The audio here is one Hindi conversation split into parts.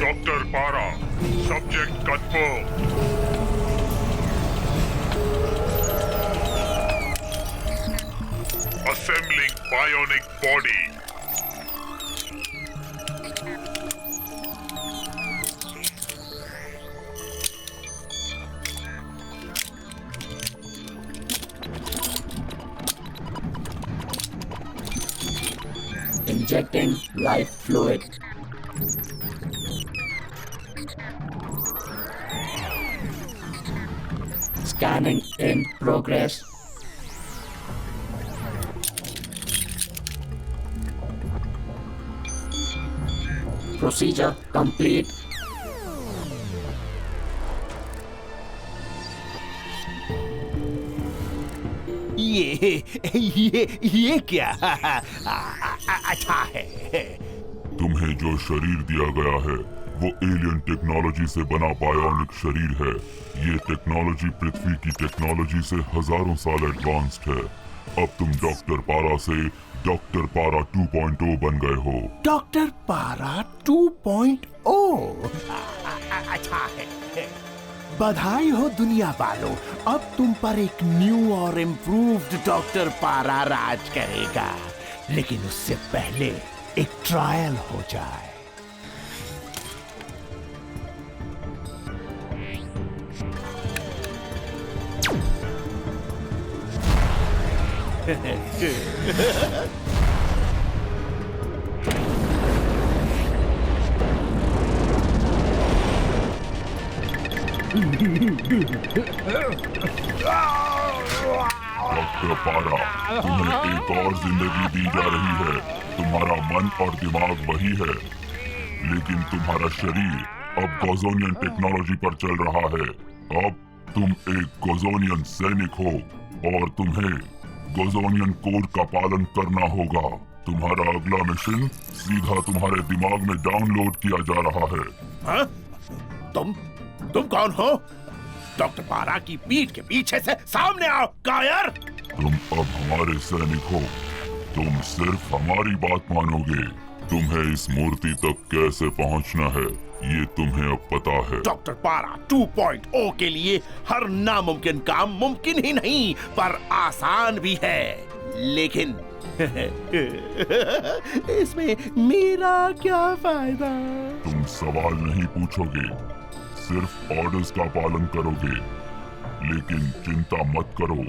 डॉक्टर पारा, subject confirm. Assembling bionic body. Injecting life fluid. Scanning in progress. Procedure complete. ये क्या? अच्छा है। तुम्हें जो शरीर दिया गया है वो एलियन टेक्नोलॉजी से बना बायोनिक शरीर है। ये टेक्नोलॉजी पृथ्वी की टेक्नोलॉजी से हजारों साल एडवांस्ड है। अब तुम डॉक्टर पारा से डॉक्टर पारा 2.0 बन गए हो। डॉक्टर पारा 2.0। अच्छा है। बधाई हो दुनिया वालों, अब तुम पर एक न्यू और इम्प्रूव्ड डॉक्टर पारा राज करेगा। लेकिन उससे पहले एक ट्रायल हो जाए। डॉक्टर पारा, तुम्हें एक और जिंदगी दी जा रही है। तुम्हारा मन और दिमाग वही है, लेकिन तुम्हारा शरीर अब गोज़ोनियन टेक्नोलॉजी पर चल रहा है। अब तुम एक गोज़ोनियन सैनिक हो और तुम्हें गोज़ोनियन कोड का पालन करना होगा। तुम्हारा अगला मिशन सीधा तुम्हारे दिमाग में डाउनलोड किया जा रहा है। हाँ? तुम कौन हो? डॉक्टर पारा की पीठ के पीछे से सामने आओ कायर। तुम अब हमारे सैनिक हो। तुम सिर्फ हमारी बात मानोगे। तुम्हें इस मूर्ति तक कैसे पहुंचना है ये तुम्हें अब पता है। डॉक्टर पारा 2.0 के लिए हर नामुमकिन काम मुमकिन ही नहीं पर आसान भी है। लेकिन इसमें मेरा क्या फायदा? तुम सवाल नहीं पूछोगे, सिर्फ ऑर्डर्स का पालन करोगे। लेकिन चिंता मत करो,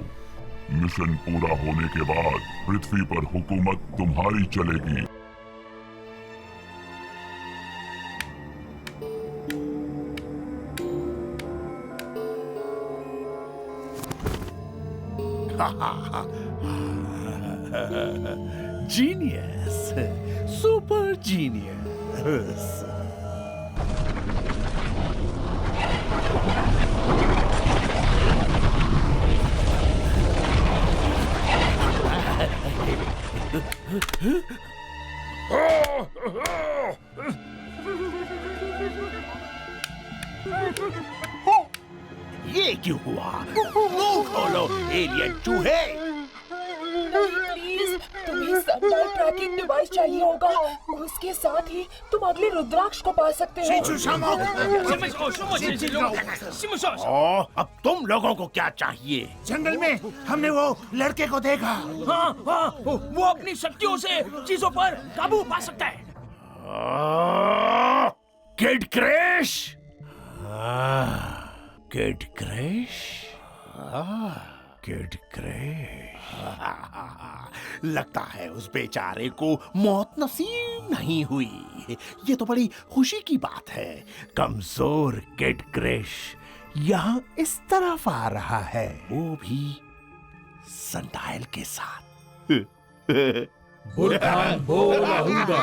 मिशन पूरा होने के बाद पृथ्वी पर हुकूमत तुम्हारी चलेगी। Genius, super genius. ये क्यों हुआ? मुंह खोलो एलियन चूहे। प्लीज, तुम्हें सनलाइट ट्रैकिंग डिवाइस चाहिए होगा। उसके साथ ही तुम अगले रुद्राक्ष को पा सकते हो। अब तुम लोगों को क्या चाहिए? जंगल में हमने वो लड़के को देखा। हाँ, वो अपनी शक्तियों से चीजों पर काबू पा सकता है। Kid crash. Kid crash? Kid crash. लगता है उस बेचारे को मौत नसीब नहीं हुई। ये तो बड़ी खुशी की बात है। कमजोर किड क्रैश यहाँ इस तरफ आ रहा है, वो भी संडाइल के साथ। बुरखान बोल आहूगा,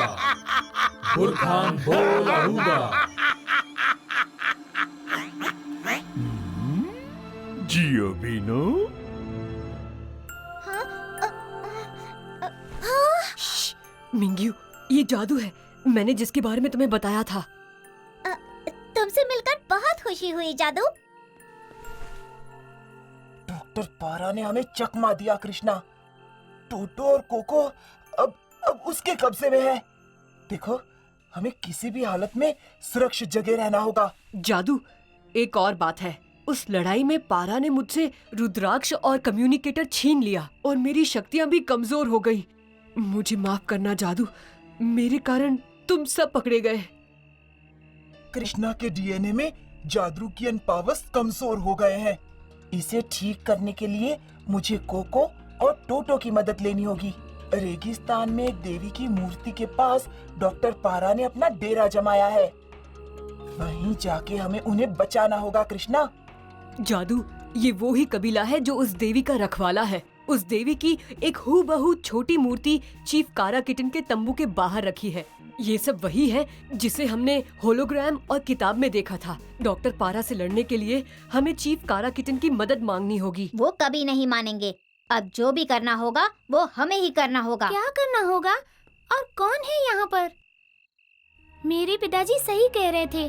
बुरखान बोल आहूगा। जियो बीनो। मिंग्यू, ये जादू है, मैंने जिसके बारे में तुम्हें बताया था। तुमसे मिलकर बहुत खुशी हुई जादू। डॉक्टर पारा ने हमें चकमा दिया कृष्णा। टोटो और कोको अब उसके कब्जे में है। देखो, हमें किसी भी हालत में सुरक्षित जगह रहना होगा। जादू, एक और बात है, उस लड़ाई में पारा ने मुझसे रुद्राक्ष और कम्युनिकेटर छीन लिया और मेरी शक्तियां भी कमजोर हो गई। मुझे माफ करना जादू, मेरे कारण तुम सब पकड़े गए। कृष्णा के डीएनए में जादूकियन पावर्स कमजोर हो गए हैं। इसे ठीक करने के लिए मुझे कोको और टोटो की मदद लेनी होगी। रेगिस्तान में एक देवी की मूर्ति के पास डॉक्टर पारा ने अपना डेरा जमाया है। वहीं जाके हमें उन्हें बचाना होगा कृष्णा। जादू, ये वो ही कबीला है जो उस देवी का रखवाला है। उस देवी की एक हूबहू छोटी मूर्ति चीफ कारा किटन के तंबू के बाहर रखी है। ये सब वही है जिसे हमने होलोग्राम और किताब में देखा था। डॉक्टर पारा से लड़ने के लिए हमें चीफ कारा किटन की मदद मांगनी होगी। वो कभी नहीं मानेंगे। अब जो भी करना होगा वो हमें ही करना होगा। क्या करना होगा? और कौन है यहाँ पर? मेरे पिताजी सही कह रहे थे,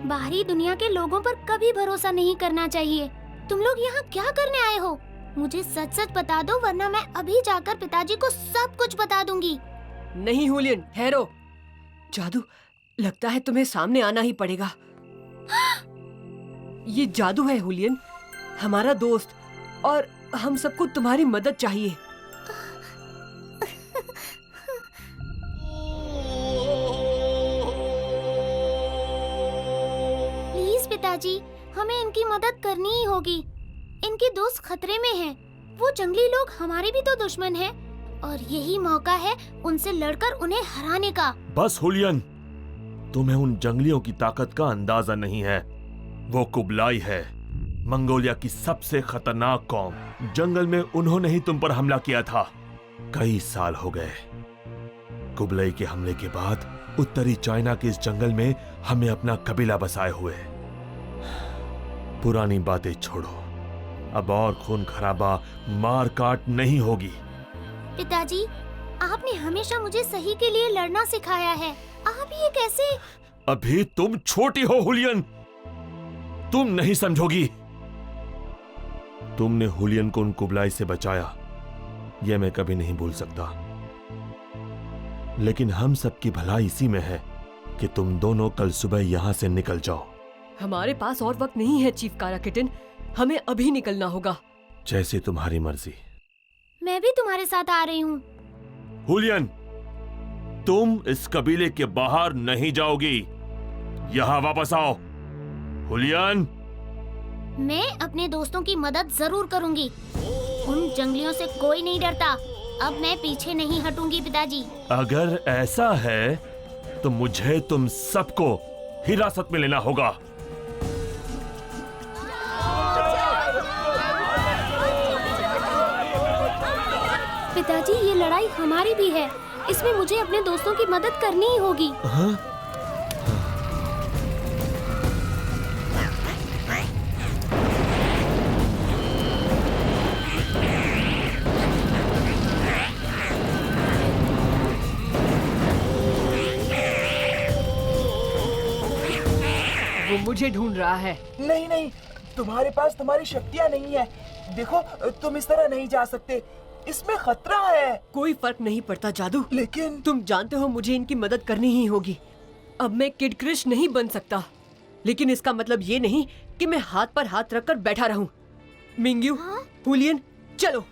बाहरी दुनिया के लोगों पर कभी भरोसा नहीं करना चाहिए। तुम लोग यहाँ क्या करने आए हो? मुझे सच सच बता दो, वरना मैं अभी जाकर पिताजी को सब कुछ बता दूंगी। नहीं हुलियन, ठहरो। जादू, लगता है तुम्हें सामने आना ही पड़ेगा। ये जादू है हुलियन, हमारा दोस्त, और हम सबको तुम्हारी मदद चाहिए। प्लीज पिताजी, हमें इनकी मदद करनी ही होगी। इनके दोस्त खतरे में हैं। वो जंगली लोग हमारे भी तो दुश्मन हैं, और यही मौका है उनसे लड़कर उन्हें हराने का। बस हुलियन, तुम्हें उन जंगलियों की ताकत का अंदाजा नहीं है। वो कुबलाई है, मंगोलिया की सबसे खतरनाक कौम। जंगल में उन्होंने ही तुम पर हमला किया था। कई साल हो गए। कुबलाई के हमले के बाद उत्तरी चाइना के इस जंगल में हमें अपना कबीला बसाए हुए। पुरानी बातें छोड़ो, अब और खून खराबा, मार काट नहीं होगी। पिताजी, आपने हमेशा मुझे सही के लिए लड़ना सिखाया है। आप ये कैसे? अभी तुम छोटी हो हुलियन, तुम नहीं समझोगी। तुमने हुलियन को उन कुबलाई से बचाया, यह मैं कभी नहीं भूल सकता। लेकिन हम सबकी भलाई इसी में है कि तुम दोनों कल सुबह यहां से निकल जाओ। हमारे पास और वक्त नहीं है चीफ कारा किटन, हमें अभी निकलना होगा। जैसे तुम्हारी मर्जी। मैं भी तुम्हारे साथ आ रही हूँ। हुलियन, तुम इस कबीले के बाहर नहीं जाओगी। यहां वापस आओ। हुलियन, मैं अपने दोस्तों की मदद जरूर करूंगी। उन जंगलियों से कोई नहीं डरता। अब मैं पीछे नहीं हटूंगी पिताजी। अगर ऐसा है तो मुझे तुम सबको हिरासत में लेना होगा। पिताजी, ये लड़ाई हमारी भी है। इसमें मुझे अपने दोस्तों की मदद करनी ही होगी। वो मुझे ढूंढ रहा है। नहीं नहीं, तुम्हारे पास तुम्हारी शक्तियाँ नहीं है। देखो, तुम इस तरह नहीं जा सकते, इसमें खतरा है। कोई फर्क नहीं पड़ता जादू, लेकिन तुम जानते हो मुझे इनकी मदद करनी ही होगी। अब मैं किड क्रिश नहीं बन सकता, लेकिन इसका मतलब ये नहीं कि मैं हाथ पर हाथ रखकर बैठा रहूं। मिंग्यू, हुलियन, चलो।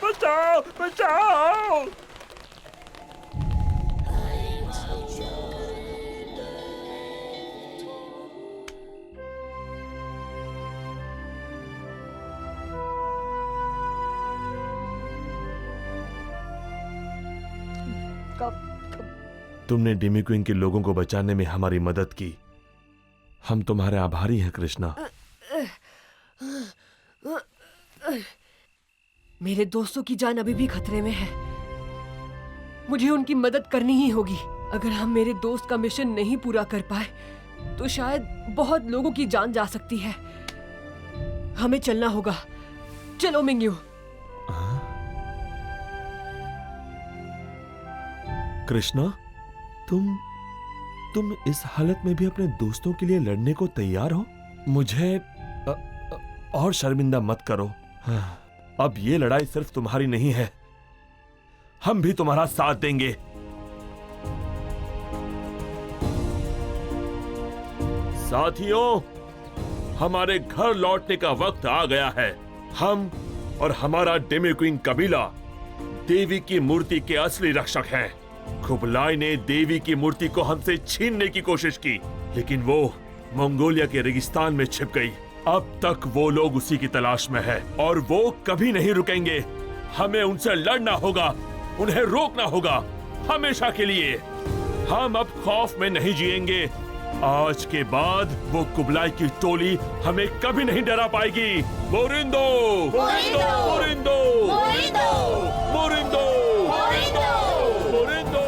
बचाओ बचाओ। तुमने डेमी क्वीन के लोगों को बचाने में हमारी मदद की। हम तुम्हारे आभारी हैं कृष्णा। मेरे दोस्तों की जान अभी भी खतरे में है। मुझे उनकी मदद करनी ही होगी। अगर हम मेरे दोस्त का मिशन नहीं पूरा कर पाए तो शायद बहुत लोगों की जान जा सकती है। हमें चलना होगा। चलो मिंग्यू। कृष्णा, तुम इस हालत में भी अपने दोस्तों के लिए लड़ने को तैयार हो? मुझे और शर्मिंदा मत करो। अब ये लड़ाई सिर्फ तुम्हारी नहीं है, हम भी तुम्हारा साथ देंगे। साथियों, हमारे घर लौटने का वक्त आ गया है। हम और हमारा डेमी क्वीन कबीला देवी की मूर्ति के असली रक्षक हैं। कुबलाई ने देवी की मूर्ति को हमसे छीनने की कोशिश की, लेकिन वो मंगोलिया के रेगिस्तान में छिप गई। अब तक वो लोग उसी की तलाश में है और वो कभी नहीं रुकेंगे। हमें उनसे लड़ना होगा, उन्हें रोकना होगा, हमेशा के लिए। हम अब खौफ में नहीं जिएंगे। आज के बाद वो कुबलाई की टोली हमें कभी नहीं डरा पाएगी। मोरिंदो, मोरिंदो, मोरिंदो, मोरिंदो, मोरिंदो, मोरिंदो।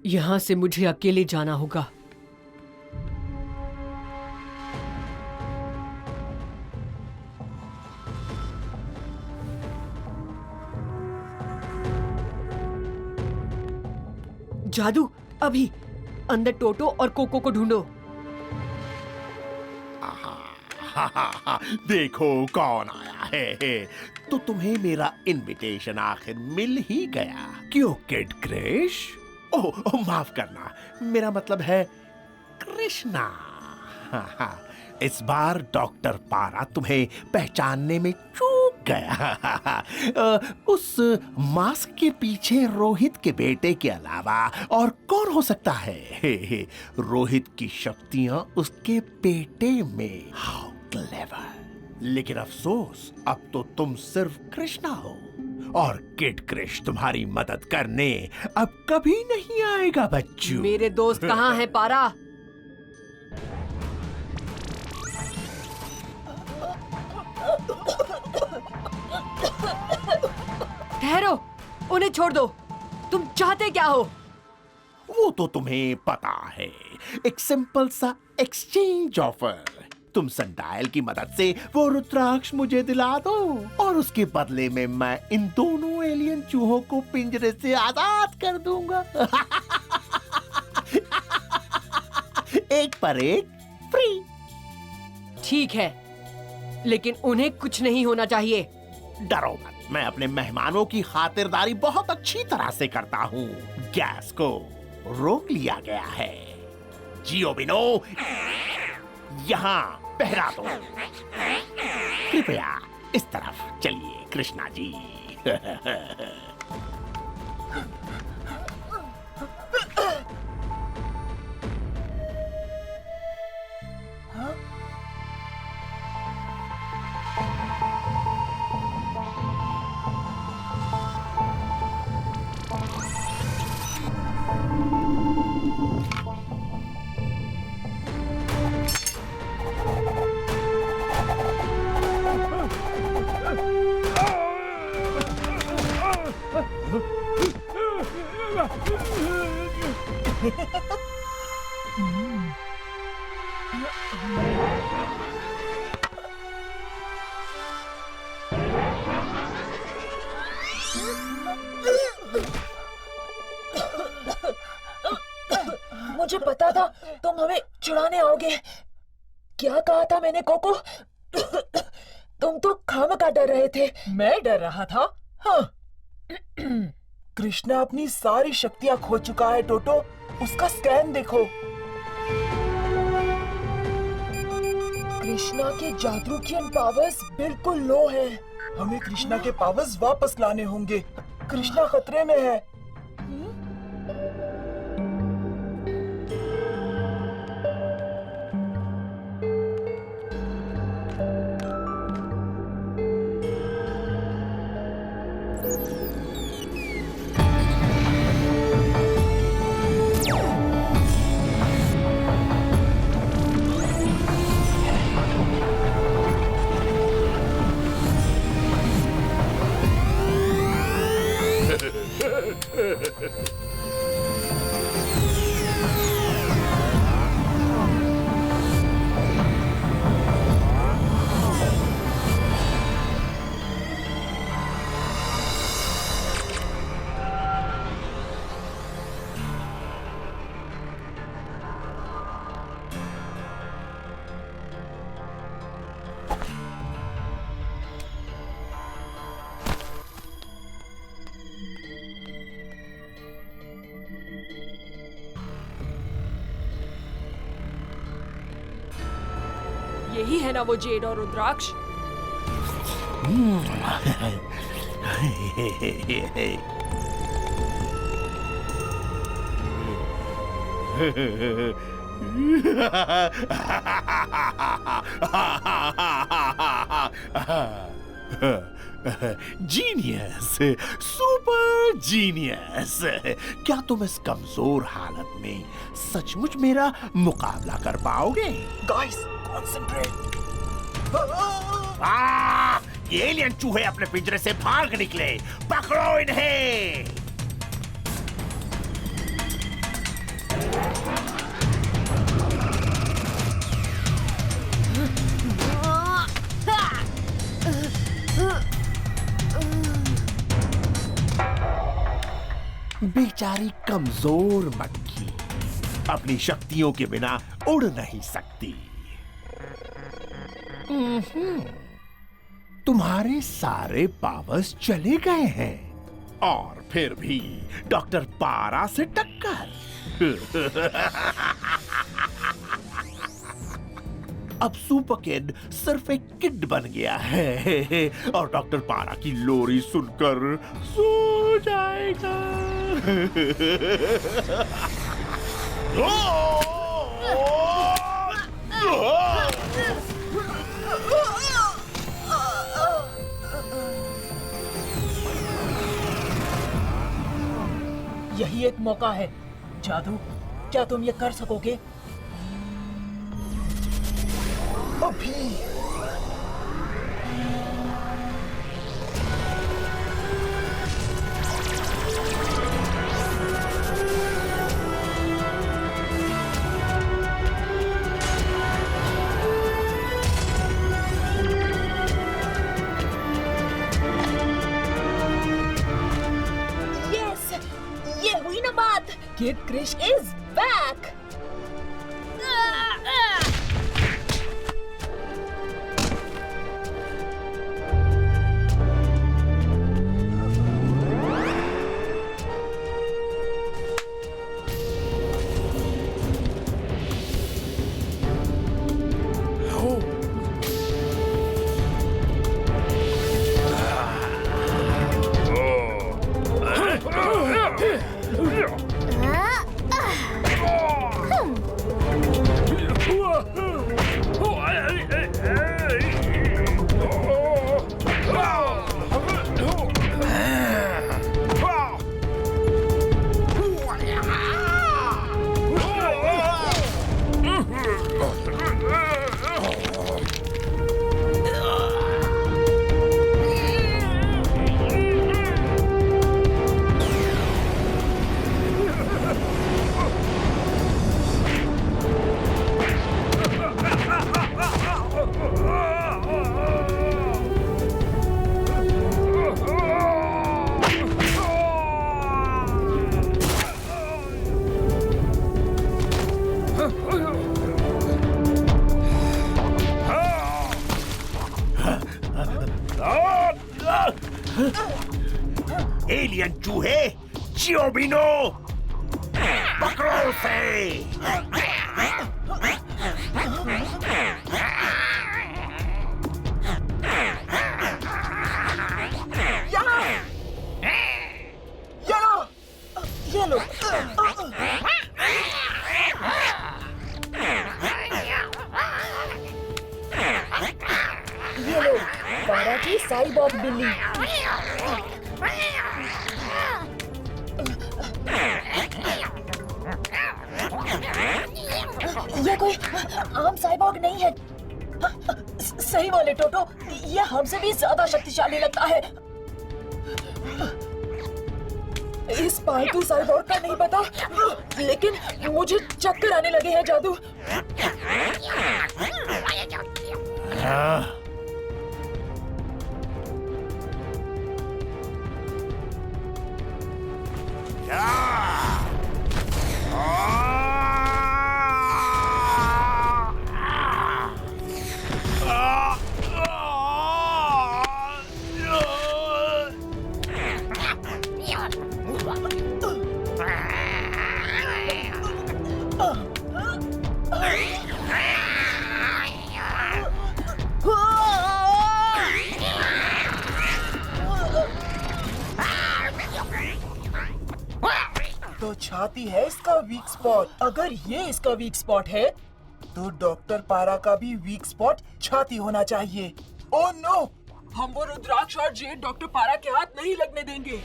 यहां से मुझे अकेले जाना होगा। जादू, अभी अंदर टोटो और कोको को ढूंढो। देखो कौन आया है। तो तुम्हें मेरा इनविटेशन आखिर मिल ही गया। क्यों किड क्रिश? ओह माफ करना, मेरा मतलब है कृष्णा। इस बार डॉक्टर पारा तुम्हें पहचानने में चूक गया। उस मास्क के पीछे रोहित के बेटे के अलावा और कौन हो सकता है? रोहित की शक्तियां उसके बेटे में। How clever. लेकिन अफसोस, अब तो तुम सिर्फ कृष्णा हो और किड क्रिश तुम्हारी मदद करने अब कभी नहीं आएगा बच्चों। मेरे दोस्त कहाँ हैं पारा? ठहरो, उन्हें छोड़ दो। तुम चाहते क्या हो? वो तो तुम्हें पता है, एक सिंपल सा एक्सचेंज ऑफर। तुम संडायल की मदद से वो रुद्राक्ष मुझे दिला दो और उसके बदले में मैं इन दोनों एलियन चूहों को पिंजरे से आजाद कर दूंगा। एक पर एक फ्री। ठीक है, लेकिन उन्हें कुछ नहीं होना चाहिए। डरो मत, मैं अपने मेहमानों की खातिरदारी बहुत अच्छी तरह से करता हूँ। गैस को रोक लिया गया है। जियो बिनो, यहाँ पहरा दो। कृपया इस तरफ चलिए कृष्णा जी। मुझे पता था तुम हमें छुड़ाने आओगे। क्या कहा था मैंने कोको? तुम तो खामखा डर रहे थे। मैं डर रहा था। हाँ। कृष्णा अपनी सारी शक्तियाँ खो चुका है टोटो। उसका स्कैन देखो। कृष्णा के जादूकियन पावर्स बिल्कुल लो है। हमें कृष्णा के पावर्स वापस लाने होंगे। कृष्णा खतरे में है। यही है ना वो जेड और रुद्राक्ष? Genius, super genius. क्या तुम इस कमजोर हालत में सचमुच मेरा मुकाबला कर पाओगे? Guys, concentrate. ये एलियन चूहे अपने पिंजरे से भाग निकले। पकड़ो इन्हें। बेचारी कमजोर मक्खी अपनी शक्तियों के बिना उड़ नहीं सकती। तुम्हारे सारे पावर्स चले गए हैं और फिर भी डॉक्टर पारा से टक्कर। अब सुपर किड सिर्फ एक किड बन गया है और डॉक्टर पारा की लोरी सुनकर सो जाएगा। यही एक मौका है। जादू, क्या तुम ये कर सकोगे? अभी। यस, ये हुई ना बात। Kid Krish is back. Alien चूहे जियोबिनो पकड़ो उसे। ये लो। ये लो पारा की साइबॉग बिल्ली। ये कोई आम साइबॉग नहीं है। सही बोले टोटो, ये हमसे भी ज्यादा शक्तिशाली लगता है। इस पालतू साइबॉग का नहीं पता, लेकिन मुझे चक्कर आने लगे हैं जादू। तो छाती है इसका वीक स्पॉट। अगर ये इसका वीक स्पॉट है तो डॉक्टर पारा का भी वीक स्पॉट छाती होना चाहिए। ओह नो, हम वो रुद्राक्ष और जेड डॉक्टर पारा के हाथ नहीं लगने देंगे।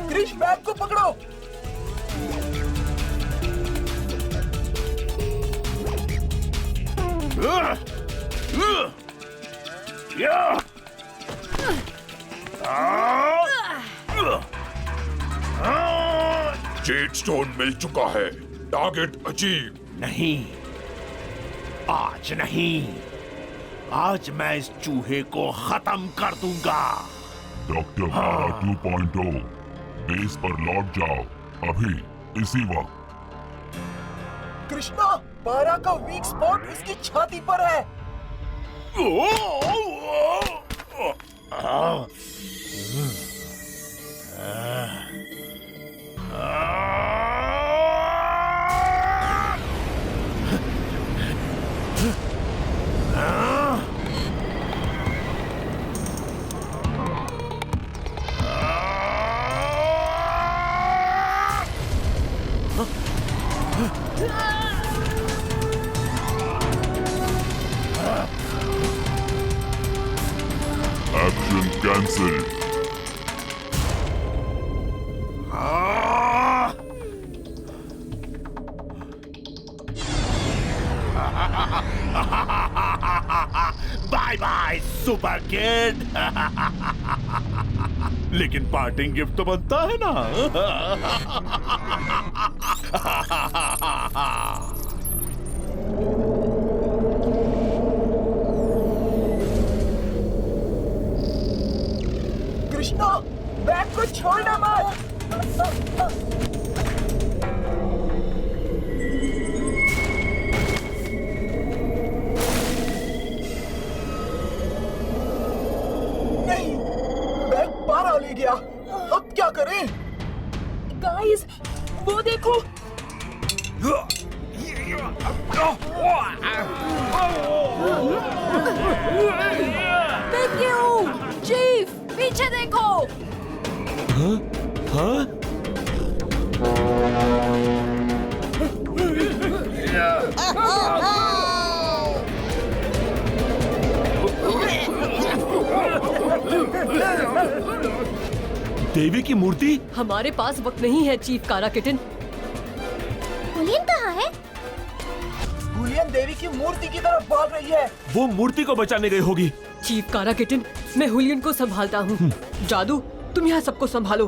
क्रिश बैग को पकड़ो। जेड स्टोन मिल चुका है। Target achieve. नहीं, आज नहीं। आज मैं इस चूहे को खत्म कर दूंगा। डॉक्टर पारा 2.0 बेस पर लौट जाओ अभी, इसी वक्त। कृष्णा, पारा का वीक स्पॉट उसकी छाती पर है। Action cancel. Bye bye super kid. लेकिन पार्टिंग गिफ्ट तो बनता है ना। कृष्णा, बैग को छोड़ना मत। नहीं, बैग पारा ले गया। अब क्या करें? गाइस, वो देखो। चीफ, पीछे देखो। हाँ? हाँ? देवी की मूर्ति? हमारे पास वक्त नहीं है चीफ कारा किटन। हुलियन कहाँ है? हुलियन देवी की मूर्ति की तरफ भाग रही है। वो मूर्ति को बचाने गई होगी। चीफ कारा किटन, मैं हुलियन को संभालता हूँ। जादू, तुम यहाँ सबको संभालो।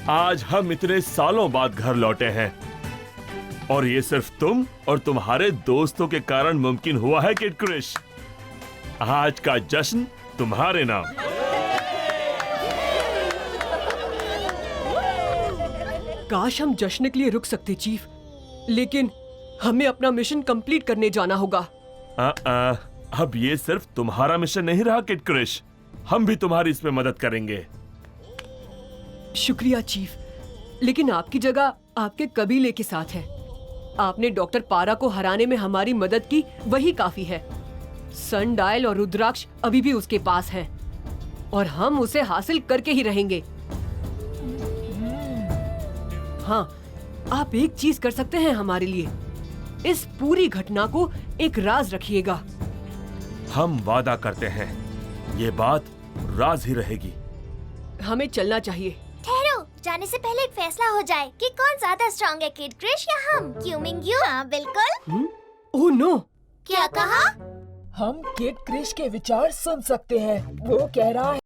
आज हम इतने सालों बाद घर लौटे हैं और ये सिर्फ तुम और तुम्हारे दोस्तों के कारण मुमकिन हुआ है किड क्रिश। आज का जश्न तुम्हारे नाम। काश हम जश्न के लिए रुक सकते चीफ, लेकिन हमें अपना मिशन कंप्लीट करने जाना होगा। अब ये सिर्फ तुम्हारा मिशन नहीं रहा किड क्रिश, हम भी तुम्हारी इसमें मदद करेंगे। शुक्रिया चीफ, लेकिन आपकी जगह आपके कबीले के साथ है। आपने डॉक्टर पारा को हराने में हमारी मदद की, वही काफी है। सनडायल और रुद्राक्ष अभी भी उसके पास हैं और हम उसे हासिल करके ही रहेंगे। हाँ, आप एक चीज कर सकते हैं हमारे लिए, इस पूरी घटना को एक राज रखिएगा। हम वादा करते हैं, ये बात राज ही रहेगी। हमें चलना चाहिए। ठहरो, जाने से पहले एक फैसला हो जाए कि कौन ज्यादा स्ट्रॉन्ग है, किड क्रिश या हम? क्यों मिंग्यू? हाँ बिल्कुल। Oh no! क्या कहा? हम किड क्रिश के विचार सुन सकते हैं। वो कह रहा है